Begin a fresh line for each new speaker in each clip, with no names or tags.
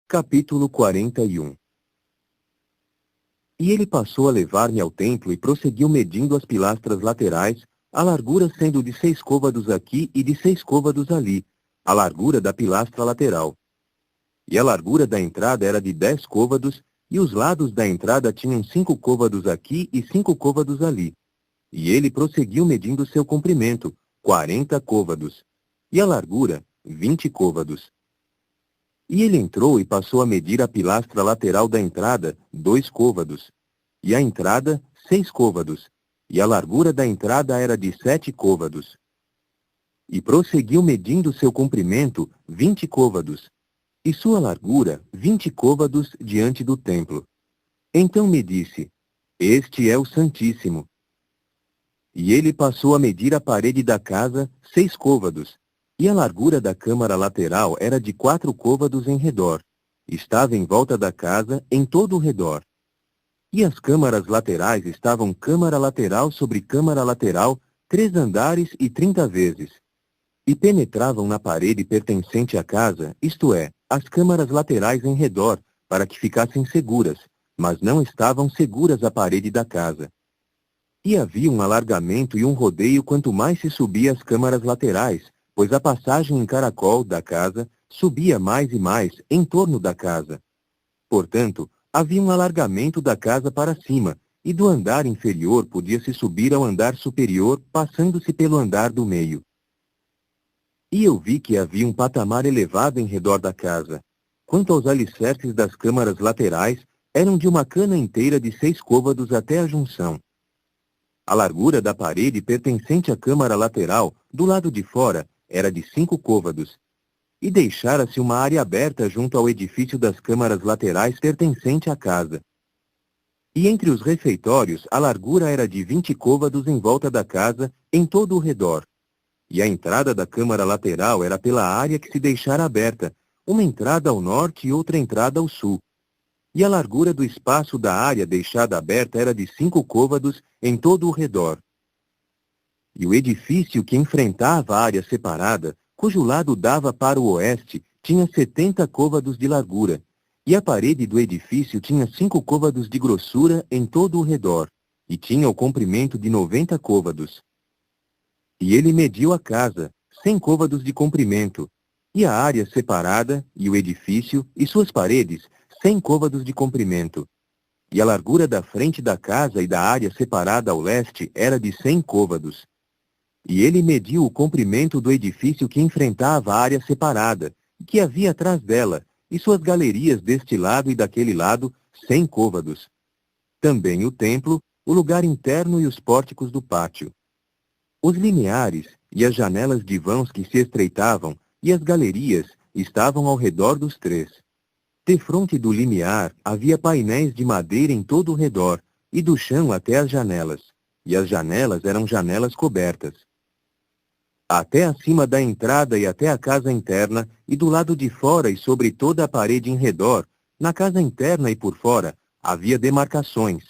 Capítulo 41. E ele passou a levar-me ao templo e prosseguiu medindo as pilastras laterais, a largura sendo de 6 côvados aqui e de 6 côvados ali, a largura da pilastra lateral. E a largura da entrada era de 10 côvados, e os lados da entrada tinham 5 côvados aqui e 5 côvados ali. E ele prosseguiu medindo seu comprimento, 40 côvados, e a largura, 20 côvados. E ele entrou e passou a medir a pilastra lateral da entrada, 2 côvados, e a entrada, 6 côvados, e a largura da entrada era de 7 côvados. E prosseguiu medindo seu comprimento, 20 côvados, e sua largura, 20 côvados diante do templo. Então me disse: Este é o Santíssimo. E ele passou a medir a parede da casa, 6 côvados, e a largura da câmara lateral era de 4 côvados em redor. Estava em volta da casa, em todo o redor. E as câmaras laterais estavam câmara lateral sobre câmara lateral, 3 andares e 30 vezes. E penetravam na parede pertencente à casa, isto é, as câmaras laterais em redor, para que ficassem seguras, mas não estavam seguras a parede da casa. E havia um alargamento e um rodeio quanto mais se subia as câmaras laterais, pois a passagem em caracol da casa subia mais e mais em torno da casa. Portanto, havia um alargamento da casa para cima, e do andar inferior podia-se subir ao andar superior, passando-se pelo andar do meio. E eu vi que havia um patamar elevado em redor da casa. Quanto aos alicerces das câmaras laterais, eram de uma cana inteira de 6 côvados até a junção. A largura da parede pertencente à câmara lateral, do lado de fora, era de 5 côvados. E deixara-se uma área aberta junto ao edifício das câmaras laterais pertencente à casa. E entre os refeitórios a largura era de 20 côvados em volta da casa, em todo o redor. E a entrada da câmara lateral era pela área que se deixara aberta, uma entrada ao norte e outra entrada ao sul. E a largura do espaço da área deixada aberta era de 5 côvados em todo o redor. E o edifício que enfrentava a área separada, cujo lado dava para o oeste, tinha 70 côvados de largura, e a parede do edifício tinha 5 côvados de grossura em todo o redor, e tinha o comprimento de 90 côvados. E ele mediu a casa, 100 côvados de comprimento, e a área separada, e o edifício, e suas paredes, 100 côvados de comprimento. E a largura da frente da casa e da área separada ao leste era de 100 côvados. E ele mediu o comprimento do edifício que enfrentava a área separada, que havia atrás dela, e suas galerias deste lado e daquele lado, 100 côvados. Também o templo, o lugar interno e os pórticos do pátio. Os limiares e as janelas de vãos que se estreitavam, e as galerias, estavam ao redor dos 3. Defronte do limiar havia painéis de madeira em todo o redor, e do chão até as janelas, e as janelas eram janelas cobertas. Até acima da entrada e até a casa interna, e do lado de fora e sobre toda a parede em redor, na casa interna e por fora, havia demarcações.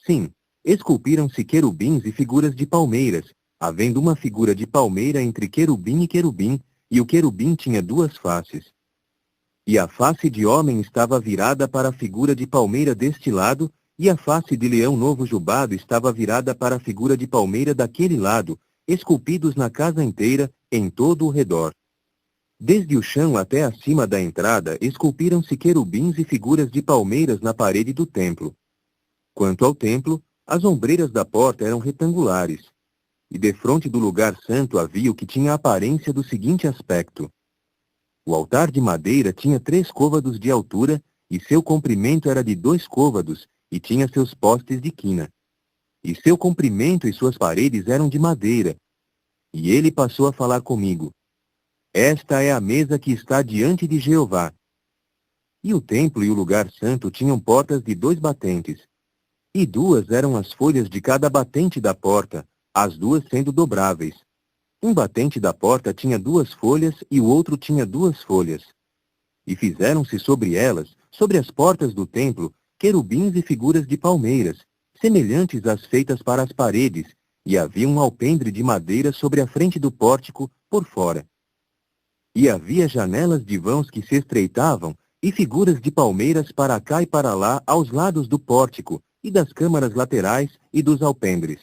Sim, esculpiram-se querubins e figuras de palmeiras, havendo uma figura de palmeira entre querubim, e o querubim tinha 2 faces. E a face de homem estava virada para a figura de palmeira deste lado, e a face de leão novo jubado estava virada para a figura de palmeira daquele lado, esculpidos na casa inteira, em todo o redor. Desde o chão até acima da entrada, esculpiram-se querubins e figuras de palmeiras na parede do templo. Quanto ao templo, as ombreiras da porta eram retangulares. E defronte do lugar santo havia o que tinha a aparência do seguinte aspecto. O altar de madeira tinha 3 côvados de altura, e seu comprimento era de 2 côvados, e tinha seus postes de quina. E seu comprimento e suas paredes eram de madeira. E ele passou a falar comigo. Esta é a mesa que está diante de Jeová. E o templo e o lugar santo tinham portas de 2 batentes. E 2 eram as folhas de cada batente da porta, as 2 sendo dobráveis. Um batente da porta tinha 2 folhas e o outro tinha 2 folhas. E fizeram-se sobre elas, sobre as portas do templo, querubins e figuras de palmeiras, semelhantes às feitas para as paredes, e havia um alpendre de madeira sobre a frente do pórtico, por fora. E havia janelas de vãos que se estreitavam, e figuras de palmeiras para cá e para lá aos lados do pórtico, e das câmaras laterais e dos alpendres.